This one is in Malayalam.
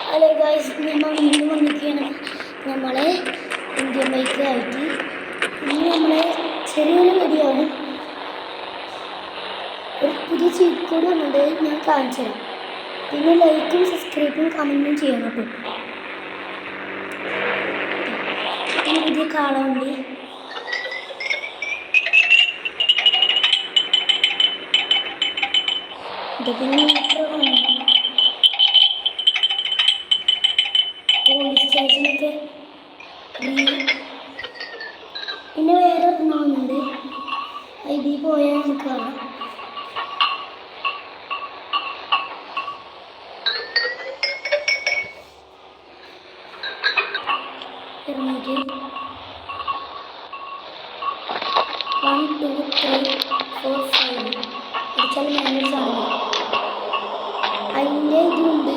ഹലോ ഗൈസ്, നമ്മൾ ഇന്ന് വന്നിരിക്കുകയാണ് നമ്മളെ ഇന്ത്യൻ ബൈക്കായിട്ട്. ഇന്ന് നമ്മളെ ചെറിയൊരു വീഡിയോയാണ്. ഒരു പുതിയ ചീറ്റ് കോഡ് വന്നത് ഞാൻ കാണിച്ചു തരാം. പിന്നെ ലൈക്കും സബ്സ്ക്രൈബും കമൻറ്റും ചെയ്യണം കേട്ടോ. പുതിയ കാളവണ്ടി പിന്നെ പോലീസ് സ്റ്റേഷനൊക്കെ പിന്നെ വേറെ ഒരെണ്ണമുണ്ട്. ഇതിൽ പോയാൽ നമുക്ക് കാണാം. ഇറങ്ങിയിട്ട് 1 2 3 4 5 അടിച്ചാൽ മാനേജ് ആണ്. അതിൻ്റെ ഇതുണ്ട്.